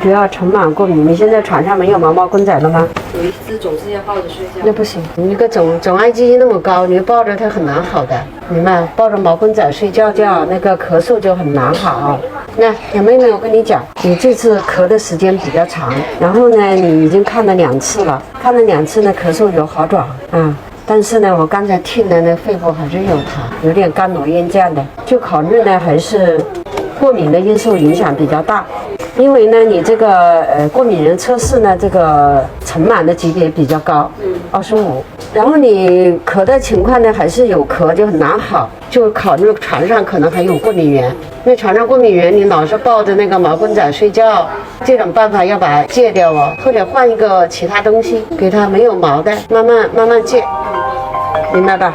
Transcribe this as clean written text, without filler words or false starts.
不要尘螨过敏。你现在床上没有毛毛公仔了吗？有一只总是要抱着睡觉。那不行，你那个总爱基因那么高，你抱着它很难好的，明白？抱着毛公仔睡觉那个咳嗽就很难好。那小妹妹，我跟你讲，你这次咳的时间比较长，然后呢，你已经看了2次了，看了2次呢，咳嗽有好转啊。但是呢，我刚才听的那肺部还是有痰，有点干螺咽这样的，就考虑呢还是过敏的因素影响比较大。因为呢，你这个过敏人测试呢，这个尘螨的级别比较高，25。然后你咳的情况呢，还是有咳，就很难好，就考虑床上可能还有过敏源。那床上过敏源，你老是抱着那个毛公仔睡觉，这种办法要把它戒掉哦，或者换一个其他东西给它没有毛的，慢慢戒，明白吧？